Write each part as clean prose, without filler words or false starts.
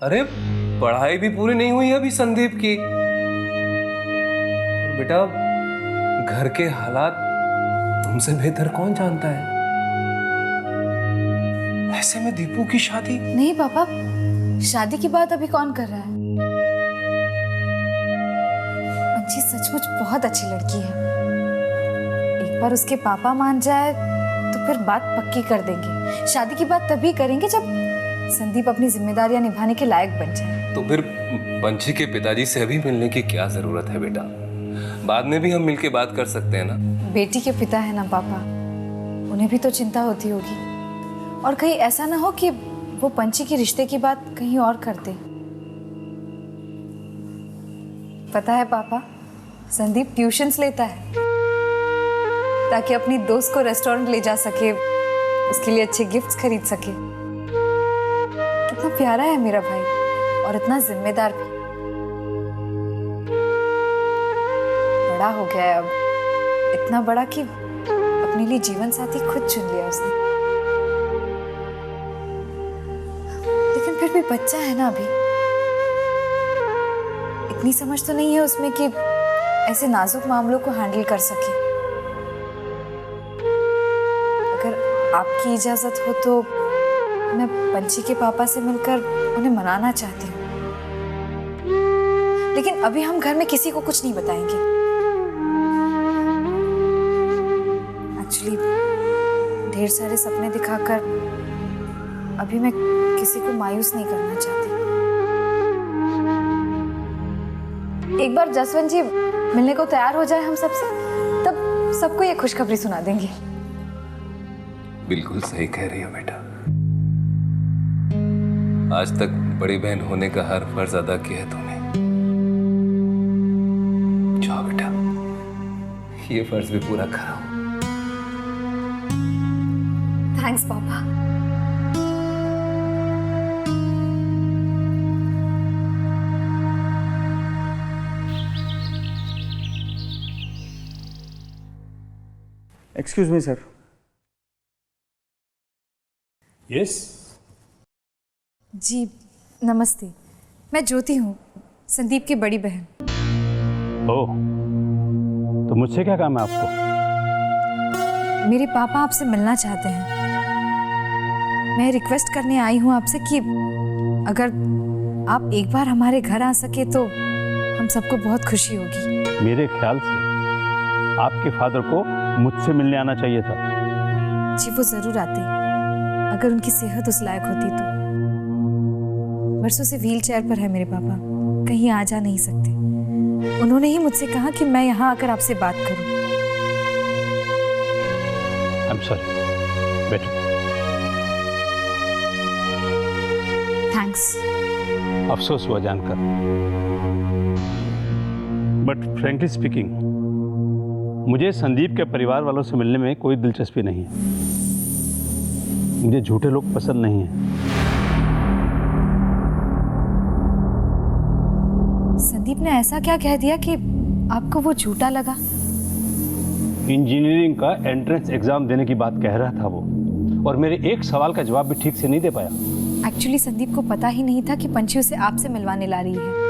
अरे पढ़ाई भी पूरी नहीं हुई है अभी संदीप की। और बेटा घर के हालात तुमसे बेहतर कौन जानता है। ऐसे में दीपू की शादी। नहीं पापा, शादी की बात अभी कौन कर रहा है। पंची सचमुच बहुत अच्छी लड़की है। एक बार उसके पापा मान जाए तो फिर बात पक्की कर देंगे। शादी की बात तभी करेंगे जब संदीप अपनी जिम्मेदारियां निभाने के लायक बन जाए। तो फिर पंची के पिताजी से अभी मिलने की क्या जरूरत है बेटा। बाद में भी हम मिलके बात कर सकते हैं ना। बेटी के पिता है ना पापा, उन्हें भी तो चिंता होती होगी। और कहीं ऐसा ना हो कि वो पंची के रिश्ते की बात कहीं और कर दे। पता है पापा, संदीप ट्यूशन्स लेता है ताकि अपनी दोस्त को रेस्टोरेंट ले जा सके, उसके लिए अच्छे गिफ्ट्स खरीद सके। कितना प्यारा है मेरा भाई, और इतना जिम्मेदार भी। बड़ा हो गया है अब, इतना बड़ा कि अपने लिए जीवन साथी खुद चुन लिया उसने। लेकिन फिर भी बच्चा है ना अभी, इतनी समझ तो नहीं है उसमें कि ऐसे नाजुक मामलों को हैंडल कर सके। अगर आपकी इजाजत हो तो मैं पंची के पापा से मिलकर उन्हें मनाना चाहती हूँ। लेकिन अभी हम घर में किसी को कुछ नहीं बताएंगे। एक्चुअली ढेर सारे सपने दिखाकर अभी मैं किसी को मायूस नहीं करना चाहती। एक बार जसवंत जी मिलने को तैयार हो जाए हम सबसे, तब सबको ये खुशखबरी सुना देंगे। बिल्कुल सही कह रही हो बेटा। आज तक बड़ी बहन होने का हर फर्ज अदा किया है तूने। जाओ बेटा, ये फर्ज भी पूरा कराओ। थैंक्स पापा। Excuse me sir. यस। जी नमस्ते, मैं ज्योति हूँ, संदीप की बड़ी बहन। ओह, तो मुझसे क्या काम है आपको? मेरे पापा आपसे मिलना चाहते हैं। मैं रिक्वेस्ट करने आई हूँ आपसे कि अगर आप एक बार हमारे घर आ सके तो हम सबको बहुत खुशी होगी। मेरे ख्याल से आपके फादर को मुझसे मिलने आना चाहिए था। जी वो जरूर आते, अगर उनकी सेहत उस लायक होती तो। वर्षों से व्हील चेयर पर है मेरे पापा, कहीं आ जा नहीं सकते। उन्होंने ही मुझसे कहा कि मैं यहाँ आकर आपसे बात करूं। आई एम सॉरी, बैठो। थैंक्स। अफसोस हुआ जानकर, बट फ्रैंकली स्पीकिंग मुझे संदीप के परिवार वालों से मिलने में कोई दिलचस्पी नहीं है। मुझे झूठे लोग पसंद नहीं हैं। संदीप ने ऐसा क्या कह दिया कि आपको वो झूठा लगा? इंजीनियरिंग का एंट्रेंस एग्जाम देने की बात कह रहा था वो, और मेरे एक सवाल का जवाब भी ठीक से नहीं दे पाया। एक्चुअली संदीप को पता ही नहीं था कि पंची उसे आपसे मिलवाने ला रही है।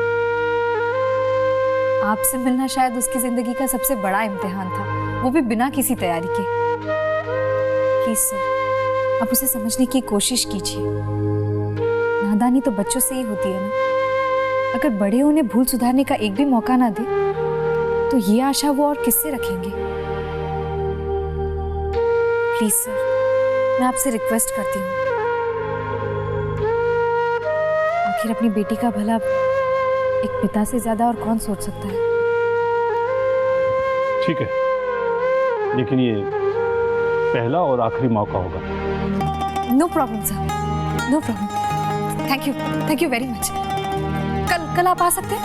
आपसे मिलना शायद उसकी जिंदगी का सबसे बड़ा इम्तिहान था, वो भी बिना किसी तैयारी के। प्लीज सर, आप उसे समझने की कोशिश कीजिए। नादानी तो बच्चों से ही होती है ना। अगर बड़े उन्हें भूल सुधारने का एक भी मौका ना दे तो ये आशा वो और किससे रखेंगे। प्लीज सर, मैं आपसे रिक्वेस्ट करती हूँ। आखिर अपनी बेटी का भला एक पिता से ज्यादा और कौन सोच सकता है। ठीक है, लेकिन ये पहला और आखिरी मौका होगा। No problem sir, no problem. Thank you very much. कल आप आ सकते हैं?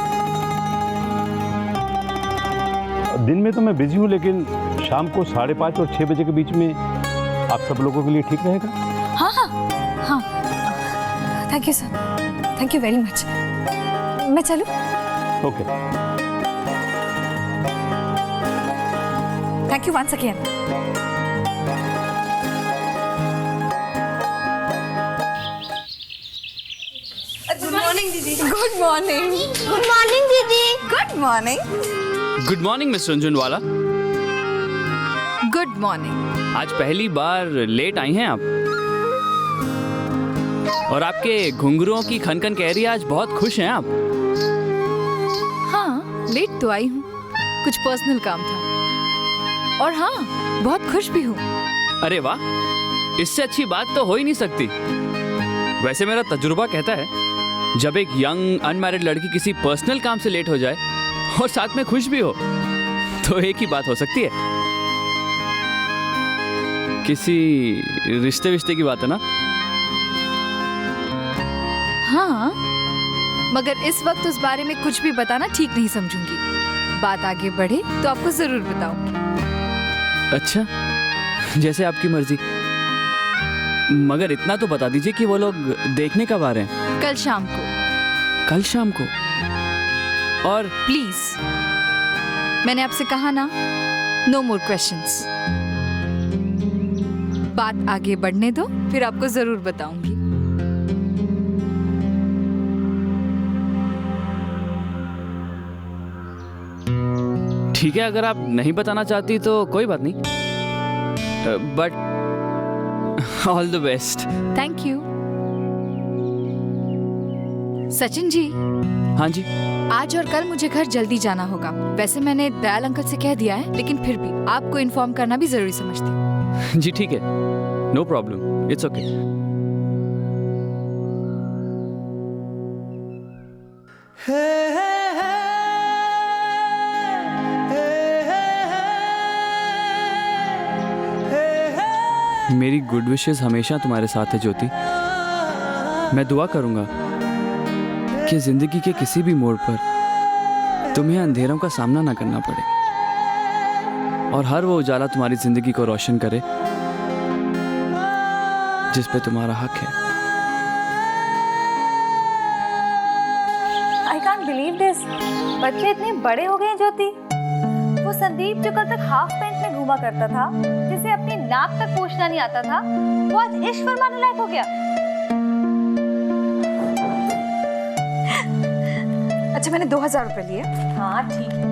दिन में तो मैं बिजी हूँ, लेकिन शाम को 5:30 और 6 बजे के बीच में आप सब लोगों के लिए ठीक रहेगा? हाँ हाँ हाँ, thank you sir, thank you very much. मैं चलूँ? Okay. Thank you once again. Good morning दीदी। Good morning. गुड मॉर्निंग दीदी। Good morning. Good morning miss Jhunjhunwala. Good morning. आज पहली बार लेट आई हैं आप, और आपके घुंघरुओं की खनखन कह रही है आज बहुत खुश हैं आप। हाँ, लेट तो आई हूँ, कुछ पर्सनल काम था। और हाँ, बहुत खुश भी हूँ। अरे वाह, इससे अच्छी बात तो हो ही नहीं सकती। वैसे मेरा तजुर्बा कहता है, जब एक यंग अनमैरिड लड़की किसी पर्सनल काम से लेट हो जाए और साथ में खुश भी हो, तो एक ही बात हो सकती है, किसी रिश्ते विश्ते की बात है ना। हाँ, मगर इस वक्त उस बारे में कुछ भी बताना ठीक नहीं समझूंगी। बात आगे बढ़े तो आपको जरूर बताऊंगी। अच्छा, जैसे आपकी मर्जी, मगर इतना तो बता दीजिए कि वो लोग देखने कब आ रहे हैं? कल शाम को। कल शाम को? और प्लीज, मैंने आपसे कहा ना, नो मोर क्वेश्चंस। बात आगे बढ़ने दो, फिर आपको जरूर बताऊंगी। ठीक है, अगर आप नहीं बताना चाहती तो कोई बात नहीं, but all the best. Thank you. Sachin ji, हाँ जी। आज और कल मुझे घर जल्दी जाना होगा। वैसे मैंने दयाल अंकल से कह दिया है, लेकिन फिर भी आपको इन्फॉर्म करना भी जरूरी समझती हूँ। जी ठीक है, नो प्रॉब्लम, इट्स ओके। मेरी गुड विशेस हमेशा तुम्हारे साथ है ज्योति। मैं दुआ करूंगा कि जिंदगी के किसी भी मोड़ पर तुम्हें अंधेरों का सामना ना करना पड़े, और हर वो उजाला तुम्हारी जिंदगी को रोशन करे जिस पे तुम्हारा हक है। I can't believe this. बच्चे इतने बड़े हो गए हैं ज्योति। वो संदीप जो कल तक हाफ पैंट में घूमा करता था, जिसे अपनी नाक तक पोंछना नहीं आता था, वो आज इश्क फरमाने लायक हो गया। अच्छा, मैंने 2000 रुपए लिए। हाँ ठीक है।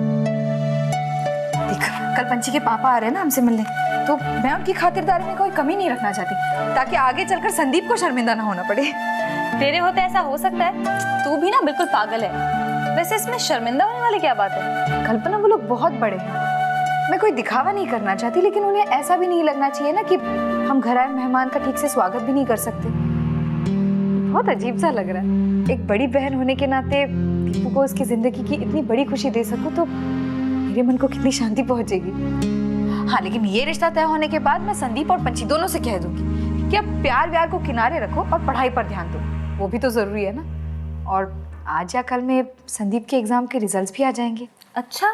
देख, कल पंची के पापा आ रहे हैं ना हमसे मिलने, तो मैं उनकी खातिरदारी में कोई कमी नहीं रखना चाहती, ताकि आगे चलकर संदीप को शर्मिंदा ना होना पड़े। तेरे होते ऐसा हो सकता है? तू भी ना बिल्कुल पागल है। वैसे इसमें शर्मिंदा होने वाली क्या बात है? कल्पना, वो लोग बहुत बड़े हैं। मैं कोई दिखावा नहीं करना चाहती, लेकिन उन्हें ऐसा भी नहीं लगना चाहिए ना कि हम घर आए मेहमान का ठीक से स्वागत भी नहीं कर सकते। बहुत अजीब सा लग रहा है। एक बड़ी बहन होने के नाते दीपू को उसकी जिंदगी की इतनी बड़ी खुशी दे सकूं तो मेरे मन को कितनी शांति पहुंचेगी। हाँ, लेकिन ये रिश्ता तय होने के बाद मैं संदीप और पंची दोनों से कह दूंगी कि अब प्यार व्यार को किनारे रखो और पढ़ाई पर ध्यान दो। वो भी तो जरूरी है ना। और आज या कल में संदीप के एग्जाम के रिजल्ट्स भी आ जाएंगे। अच्छा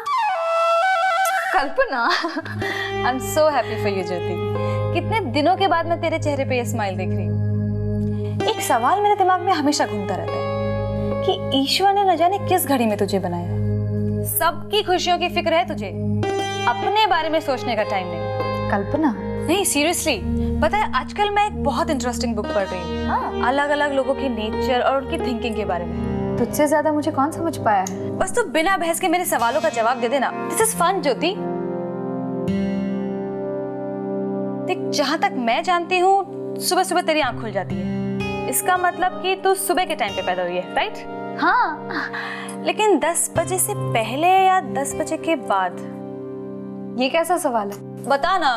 Kalpana, I am so happy for you Jyoti. कितने दिनों के बाद मैं तेरे चेहरे पे ये स्माइल देख रही हूँ। एक सवाल मेरे दिमाग में हमेशा घूमता रहता है कि ईश्वर ने न जाने किस घड़ी में तुझे बनाया। सबकी खुशियों की फिक्र है तुझे, अपने बारे में सोचने का टाइम नहीं। कल्पना, नहीं सीरियसली, पता है आजकल मैं एक बहुत इंटरेस्टिंग बुक पढ़ रही हूँ। हाँ, अलग अलग लोगों की नेचर और उनकी थिंकिंग के बारे में। तुझसे ज्यादा मुझे कौन समझ पाया है? बस तू बिना बहस के मेरे सवालों का जवाब दे देना। दिस इज फन ज्योति। देख, जहां तक मैं जानती हूँ सुबह सुबह तेरी आंख खुल जाती है। इसका मतलब कि तू सुबह के टाइम पे पैदा हुई है, राइट? हाँ, लेकिन 10 बजे से पहले या 10 बजे के बाद? ये कैसा सवाल है? बता ना।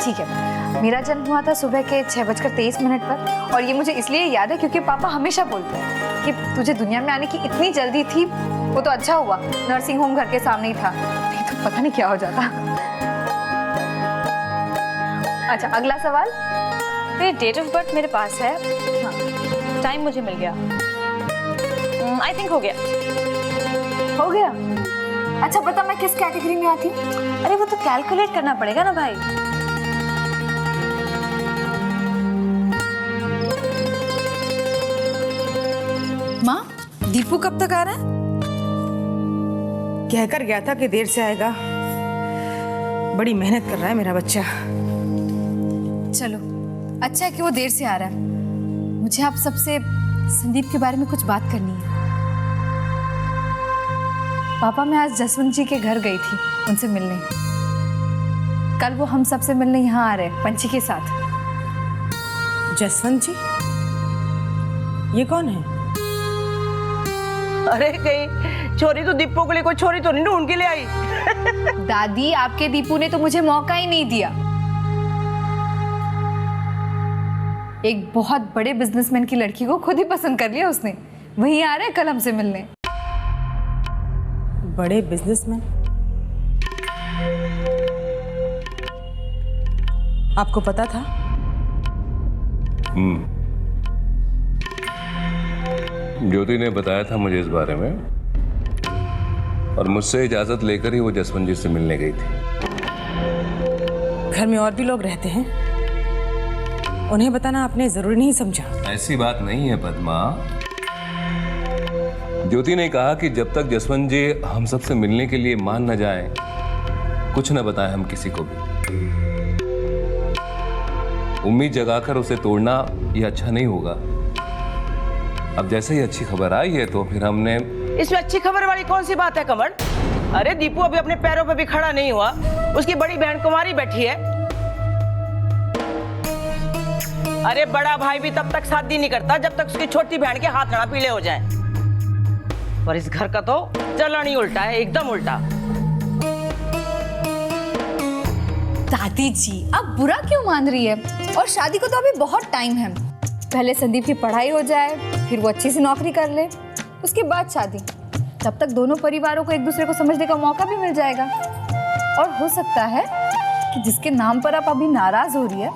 ठीक है, मेरा जन्म हुआ था सुबह के 6:23 पर, और ये मुझे इसलिए याद है क्योंकि पापा हमेशा बोलते हैं कि तुझे दुनिया में आने की इतनी जल्दी थी, वो तो अच्छा हुआ नर्सिंग होम घर के सामने ही था, नहीं तो पता नहीं क्या हो जाता। अच्छा, अगला सवाल। तेरी डेट ऑफ बर्थ मेरे पास है। हाँ, टाइम मुझे मिल गया। आई थिंक हो गया। हो गया? अच्छा, बता मैं किस कैटेगरी में आती हूँ? अरे वो तो कैलकुलेट करना पड़ेगा ना भाई। माँ, दीपू कब तक आ रहा है? कहकर गया था कि देर से आएगा। बड़ी मेहनत कर रहा है मेरा बच्चा। चलो, अच्छा है कि वो देर से आ रहा है। मुझे आप सबसे संदीप के बारे में कुछ बात करनी है। पापा, मैं आज जसवंत जी के घर गई थी उनसे मिलने। कल वो हम सबसे मिलने यहाँ आ रहे हैं पंछी के साथ। जसवंत जी? ये कौन है? अरे कहीं छोरी तो दीपो के लिए कोई छोरी तो नहीं ढूंढ के ले आई। दादी, आपके दीपू ने तो मुझे मौका ही नहीं दिया। एक बहुत बड़े बिजनेसमैन की लड़की को खुद ही पसंद कर लिया उसने। वहीं आ रहे हैं कल हमसे मिलने। बड़े बिजनेसमैन? आपको पता था? ज्योति ने बताया था मुझे इस बारे में, और मुझसे इजाजत लेकर ही वो जसवंत जी से मिलने गई थी। घर में और भी लोग रहते हैं, उन्हें बताना आपने जरूरी नहीं समझा? ऐसी बात नहीं है पद्मा। ज्योति ने कहा कि जब तक जसवंत जी हम सबसे मिलने के लिए मान न जाएं, कुछ न बताएं हम किसी को भी। उम्मीद जगाकर उसे तोड़ना ये अच्छा नहीं होगा। अब जैसे ही अच्छी खबर आई है तो फिर हमने। इसमें अच्छी खबर वाली कौन सी बात है कमल? अरे दीपू अभी अपने पैरों पे भी खड़ा नहीं हुआ, उसकी बड़ी बहन कुमारी बैठी है। अरे बड़ा भाई भी तब तक शादी नहीं करता जब तक उसकी छोटी बहन के हाथ ना पीले हो जाएं। पर इस घर का तो चलन ही उल्टा है, एकदम उल्टा। दादी जी, आप बुरा क्यों मान रही है? और शादी को तो अभी बहुत टाइम है। पहले संदीप की पढ़ाई हो जाए, फिर वो अच्छी सी नौकरी कर ले, उसके बाद शादी। तब तक दोनों परिवारों को एक दूसरे को समझने का मौका भी मिल जाएगा। और हो सकता है कि जिसके नाम पर आप अभी नाराज हो रही है,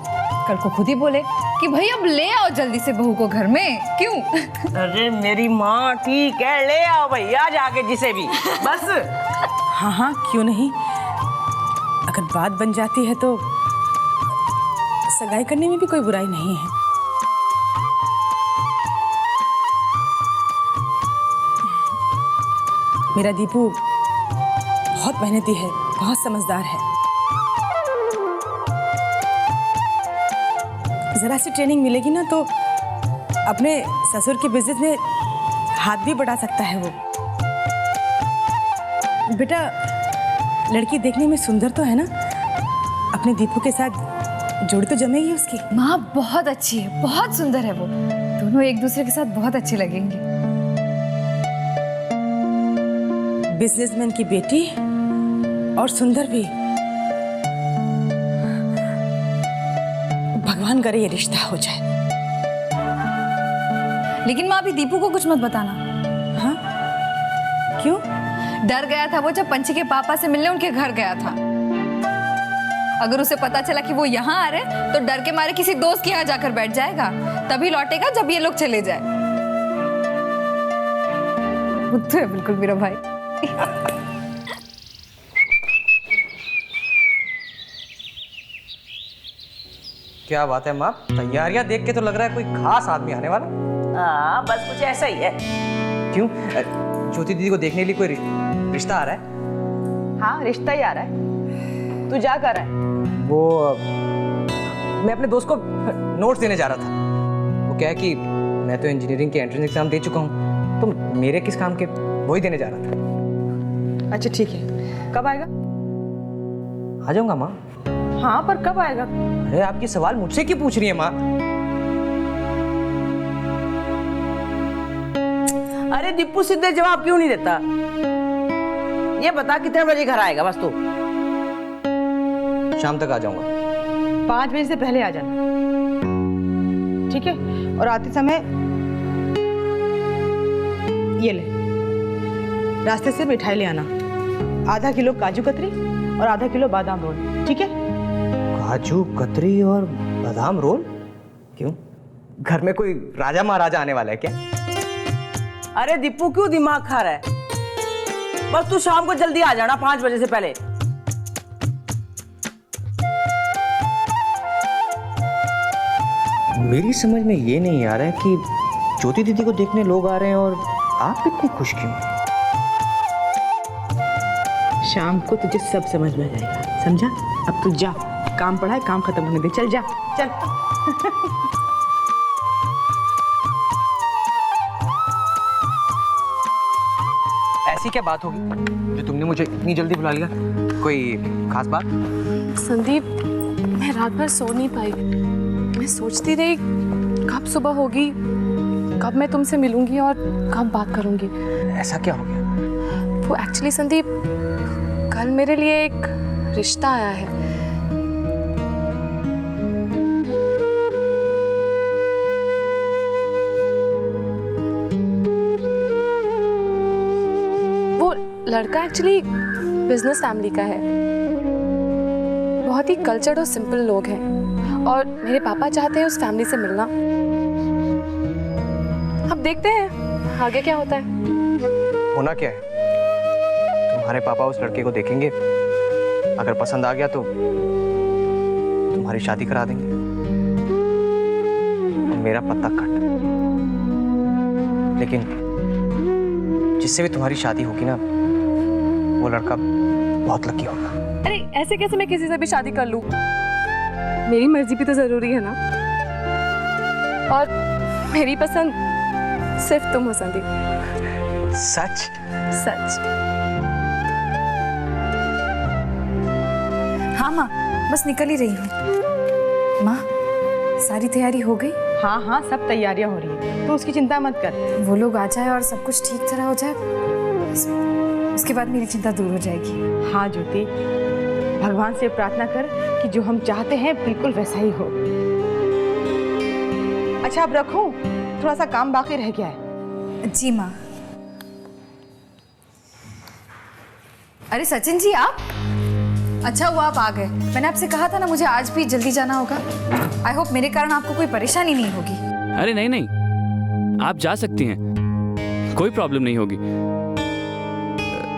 कल को खुद ही बोले कि भाई अब ले आओ जल्दी से बहू को घर में। क्यों? अरे मेरी माँ ठीक है, ले आओ भैया जाके जिसे भी, बस। हाँ हाँ, क्यों नहीं। अगर बात बन जाती है तो सगाई करने में भी कोई बुराई नहीं है। मेरा दीपू बहुत मेहनती है, बहुत समझदार है। जरा सी ट्रेनिंग मिलेगी ना तो अपने ससुर के बिजनेस में हाथ भी बढ़ा सकता है वो। बेटा, लड़की देखने में सुंदर तो है ना? अपने दीपू के साथ जोड़ी तो जमेगी उसकी। माँ बहुत अच्छी है, बहुत सुंदर है वो। दोनों एक दूसरे के साथ बहुत अच्छे लगेंगे। बिजनेसमैन की बेटी और सुंदर भी। भगवान करे ये रिश्ता हो जाए। लेकिन माँ अभी दीपू को कुछ मत बताना। हाँ? क्यों? डर गया था वो जब पंछी के पापा से मिलने उनके घर गया था। अगर उसे पता चला कि वो यहाँ आ रहे तो डर के मारे किसी दोस्त के यहाँ जाकर बैठ जाएगा। तभी लौटेगा जब ये लोग चले जाए। बुद्धू है बिल्कुल मेरा भाई। क्या बात है माँ, तैयारियां देख के तो लग रहा है कोई खास आदमी आने वाला। हाँ बस कुछ ऐसा ही है। क्यों? ज्योति दीदी को देखने के लिए कोई रिश्ता आ रहा है? हाँ रिश्ता ही आ रहा है। तू जा कर रहा है? वो मैं अपने दोस्त को नोट्स देने जा रहा था। वो क्या है कि मैं तो इंजीनियरिंग के एंट्रेंस एग्जाम दे चुका हूँ, तो मेरे किस काम के वही देने जा रहा था। अच्छा ठीक है, कब आएगा? आ जाऊंगा माँ। हाँ पर कब आएगा? अरे आपकी सवाल मुझसे क्यों पूछ रही है माँ? अरे दीपू सीधे जवाब क्यों नहीं देता? ये बता कितने बजे घर आएगा बस तू? शाम तक आ जाऊंगा। 5 बजे से पहले आ जाना, ठीक है? और आते समय ये ले, रास्ते से मिठाई ले आना। आधा किलो काजू कतरी और आधा किलो बादाम रोल, ठीक है? काजू कतरी और बादाम रोल? क्यों, घर में कोई राजा महाराजा आने वाला है क्या? अरे दीपू क्यों दिमाग खा रहा है? बस तू शाम को जल्दी आ जाना 5 बजे से पहले। मेरी समझ में ये नहीं आ रहा है कि ज्योति दीदी को देखने लोग आ रहे हैं और आप इतनी खुश क्यों? शाम को तुझे सब समझ में आ जाएगा, समझा? अब तू जा, काम पड़ा है, काम खत्म होने दे। चल जा, चल। ऐसी क्या बात होगी जो तुमने मुझे इतनी जल्दी बुला लिया? कोई खास बात? संदीप, मैं रात भर सो नहीं पाई। मैं सोचती रही कब सुबह होगी, कब मैं तुमसे मिलूंगी और कब बात करूंगी। ऐसा क्या हो गया? वो एक्चुअली संदीप, कल मेरे लिए एक रिश्ता आया है। वो लड़का एक्चुअली बिजनेस फैमिली का है। बहुत ही कल्चर्ड और सिंपल लोग हैं और मेरे पापा चाहते हैं उस फैमिली से मिलना। अब देखते हैं आगे क्या होता है। होना क्या है? तुम्हारे पापा उस लड़के को देखेंगे, अगर पसंद आ गया तो तुम्हारी शादी करा देंगे और मेरा पत्ता कट। लेकिन जिससे भी तुम्हारी शादी होगी ना, वो लड़का बहुत लकी होगा। अरे ऐसे कैसे मैं किसी से भी शादी कर लूं? मेरी मर्जी भी तो जरूरी है ना। और मेरी पसंद सिर्फ तुम हो संदीप। सच? सच। हाँ माँ, बस निकल ही रही हूँ। माँ, सारी तैयारी हो गई? हाँ हाँ, सब तैयारियां हो रही है, तो उसकी चिंता मत कर। वो लोग आ जाए और सब कुछ ठीक तरह हो जाए, उसके बाद मेरी चिंता दूर हो जाएगी। हाँ ज्योति, भगवान से प्रार्थना कर कि जो हम चाहते हैं बिल्कुल वैसा ही हो। अच्छा अब रखूं, थोड़ा सा काम बाकी रह गया है। जी माँ। अरे सचिन जी, आप? अच्छा हुआ आप आ गए। मैंने आपसे कहा था ना मुझे आज भी जल्दी जाना होगा। आई होप मेरे कारण आपको कोई परेशानी नहीं होगी। अरे नहीं नहीं, आप जा सकती हैं, कोई प्रॉब्लम नहीं होगी।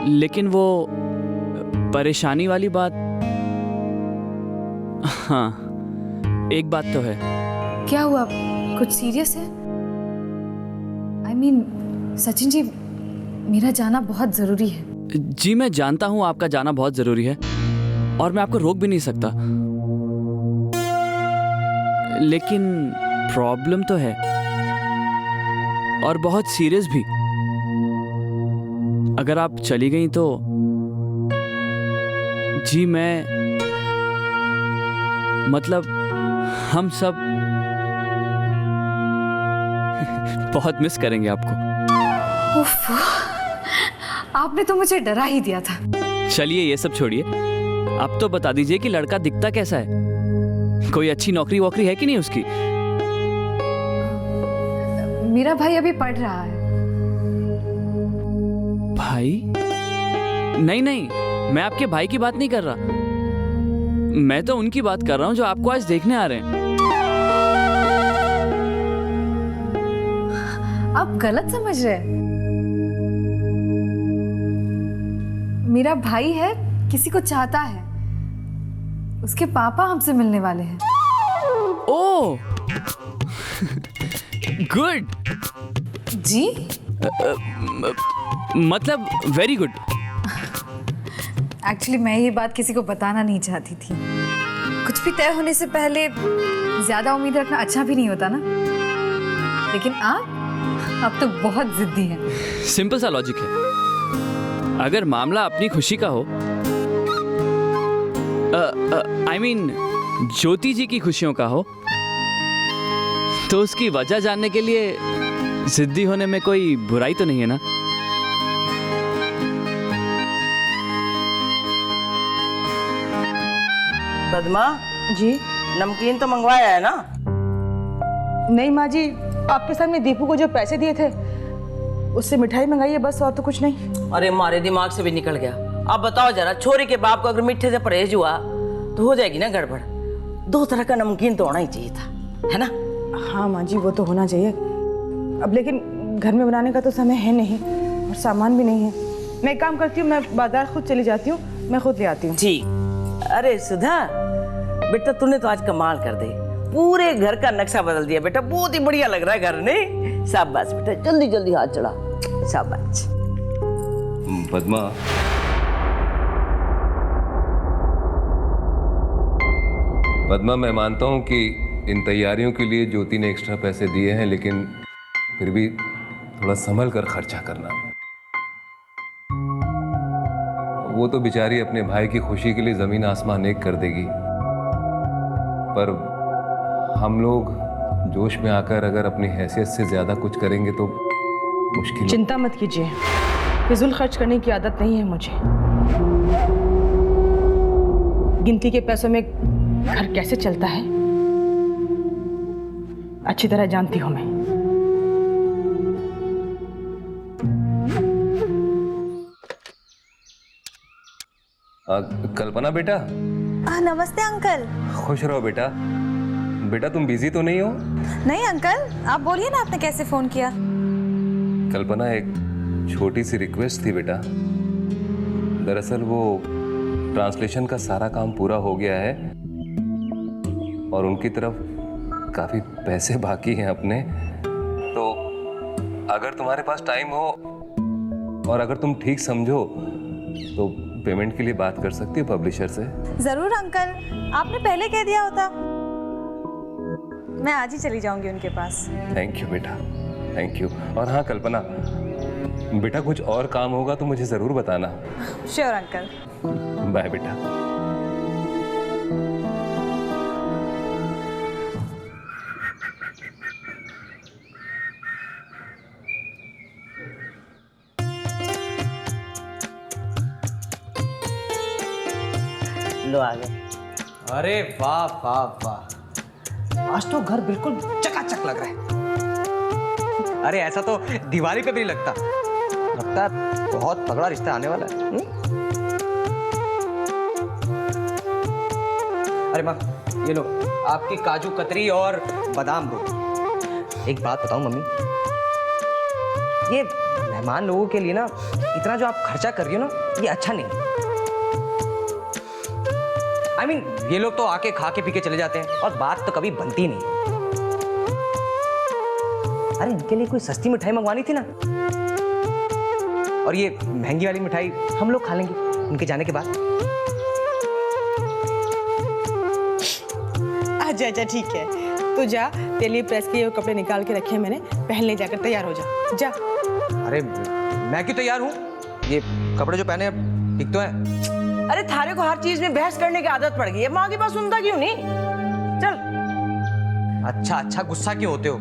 लेकिन वो परेशानी वाली बात, हाँ एक बात तो है। क्या हुआ, कुछ सीरियस है? आई मीन सचिन जी, मेरा जाना बहुत जरूरी है। जी मैं जानता हूं आपका जाना बहुत जरूरी है और मैं आपको रोक भी नहीं सकता, लेकिन प्रॉब्लम तो है और बहुत सीरियस भी। अगर आप चली गई तो जी मैं, मतलब हम सब बहुत मिस करेंगे आपको। उफ, आपने तो मुझे डरा ही दिया था। चलिए ये सब छोड़िए, अब तो बता दीजिए कि लड़का दिखता कैसा है, कोई अच्छी नौकरी वोकरी है कि नहीं उसकी? मेरा भाई अभी पढ़ रहा है। भाई? नहीं नहीं, मैं आपके भाई की बात नहीं कर रहा, मैं तो उनकी बात कर रहा हूं जो आपको आज देखने आ रहे हैं। आप गलत समझ रहे हैं। मेरा भाई है, किसी को चाहता है, उसके पापा हमसे मिलने वाले हैं। Oh good. जी? मतलब वेरी गुड। एक्चुअली मैं ये बात किसी को बताना नहीं चाहती थी। कुछ भी तय होने से पहले ज्यादा उम्मीद रखना अच्छा भी नहीं होता ना। लेकिन आप तो बहुत जिद्दी हैं। सिंपल सा लॉजिक है, अगर मामला अपनी खुशी का हो, आई मीन ज्योति जी की खुशियों का हो, तो उसकी वजह जानने के लिए जिद्दी होने में कोई बुराई तो नहीं है ना? पद्मा जी? नमकीन तो मंगवाया है ना? नहीं माँ जी, आपके सामने दीपू को जो पैसे दिए थे उससे मिठाई मंगाई है बस, और तो कुछ नहीं। अरे हमारे दिमाग से भी निकल गया। अब बताओ जरा, छोरी के बाप को अगर मीठे से परहेज हुआ तो हो जाएगी ना गड़बड़। 2 तरह का नमकीन तो होना ही चाहिए था, है ना? हाँ माँ जी, वो तो होना चाहिए। अब लेकिन घर में बनाने का तो समय है नहीं और सामान भी नहीं है। मैं एक काम करती हूँ, मैं बाजार खुद चली जाती हूँ, मैं खुद ले आती हूँ। ठीक। अरे सुधा बेटा, तूने तो आज कमाल कर दे, पूरे घर का नक्शा बदल दिया बेटा। बहुत ही बढ़िया लग रहा है घर ने। शाबाश बेटा, जल्दी जल्दी हाथ चढ़ा। शाबाश। पद्मा, पद्मा मैं मानता हूं कि इन तैयारियों के लिए ज्योति ने एक्स्ट्रा पैसे दिए हैं, लेकिन फिर भी थोड़ा संभल कर खर्चा करना। वो तो बेचारी अपने भाई की खुशी के लिए जमीन आसमान एक कर देगी, पर हम लोग जोश में आकर अगर अपनी हैसियत से ज्यादा कुछ करेंगे तो मुश्किल। चिंता मत कीजिए, फिजूल खर्च करने की आदत नहीं है मुझे। गिनती के पैसों में घर कैसे चलता है अच्छी तरह जानती हूं मैं। कल्पना बेटा। नमस्ते अंकल। खुश रहो बेटा। बेटा तुम बिजी तो नहीं हो? नहीं अंकल, आप बोलिए ना, आपने कैसे फोन किया? कल्पना, एक छोटी सी रिक्वेस्ट थी बेटा। दरअसल वो ट्रांसलेशन का सारा काम पूरा हो गया है और उनकी तरफ काफी पैसे बाकी हैं अपने, तो अगर तुम्हारे पास टाइम हो और अगर तुम ठीक समझो तो पेमेंट के लिए बात कर सकती हो पब्लिशर से। जरूर अंकल, आपने पहले कह दिया होता। मैं आज ही चली जाऊंगी उनके पास। थैंक यू बेटा, थैंक यू। और हाँ कल्पना बेटा, कुछ और काम होगा तो मुझे जरूर बताना। Sure uncle. बाय बेटा। लो आ गए। अरे वाह वाह वाह, आज तो घर बिल्कुल चकाचक लग रहा है। अरे ऐसा तो दिवाली पे भी नहीं लगता है बहुत तगड़ा रिश्ता आने वाला है। अरे माँ, ये लो आपकी काजू कतरी और बादाम रो। एक बात बताऊं मम्मी, ये मेहमान लोगों के लिए ना इतना जो आप खर्चा कर रही हो ना, ये अच्छा नहीं। I mean, ये लोग तो आके खा के पी के चले जाते हैं और बात तो कभी बनती नहीं। अरे इनके लिए कोई सस्ती मिठाई मंगवानी थी ना, और ये महंगी वाली मिठाई हम लोग खा लेंगे उनके जाने के बाद। अच्छा अच्छा ठीक है, तू जा, तेरे लिए प्रेस किए हुए कपड़े निकाल के रखे हैं मैंने, पहन ले, जाकर तैयार हो जा जा। अरे मैं क्यों तैयार हूँ, ये कपड़े जो पहने ठीक तो है। अरे थारे को हर चीज में बहस करने की आदत पड़ गई है, माँ की बात सुनता क्यों नहीं? चल। अच्छा अच्छा, गुस्सा क्यों होते हो?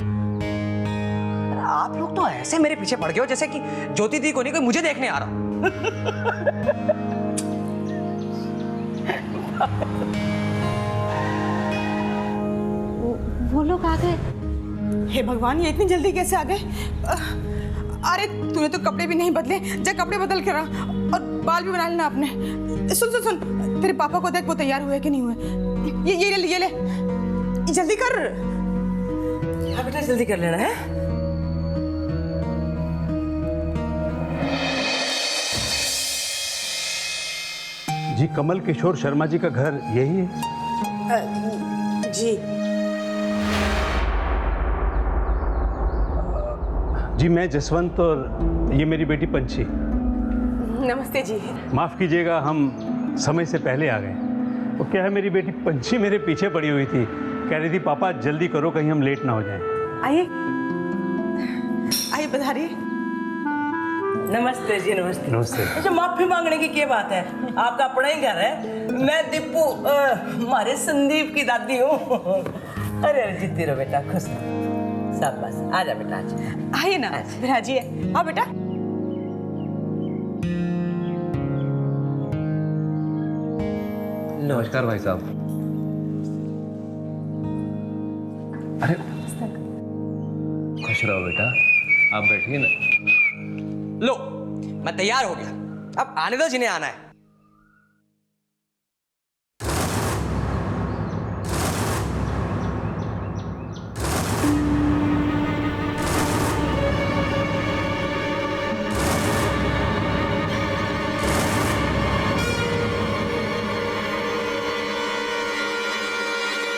आप लोग तो ऐसे मेरे पीछे पड़ गए हो जैसे कि ज्योति दी को नहीं कोई मुझे देखने आ रहा। वो लोग आ गए। हे भगवान, ये इतनी जल्दी कैसे आ गए? अरे तूने तो कपड़े भी नहीं बदले, जा कपड़े बदल के रहा और बाल भी बना लेना अपने। सुन सुन सुन, तेरे पापा को देख, वो तैयार हुए कि नहीं हुए। ये ले जल्दी कर। हाँ बेटा जल्दी कर लेना है। जी कमल किशोर शर्मा जी का घर यही है? जी जी मैं जसवंत और ये मेरी बेटी पंछी। नमस्ते जी। माफ़ कीजिएगा, हम समय से पहले आ गए। वो क्या है, मेरी बेटी पंछी मेरे पीछे पड़ी हुई थी, कह रही थी पापा जल्दी करो कहीं हम लेट ना हो जाएं। आइए आइए, पधारिए। नमस्ते जी। नमस्ते। नमस्ते। अच्छा, माफी मांगने की क्या बात है, आपका अपना ही घर है। मैं दीपू, हमारे संदीप की दादी हूँ। अरे जीती रहो बेटा, खुश रहो। शाबाश, आजा बेटा आजा। आइए ना, बिराजिए। हाँ बेटा। नमस्कार भाई साहब। अरे खुश रहो बेटा, आप बैठिए ना। लो मैं तैयार हो गया, अब आने दो जिन्हें आना है।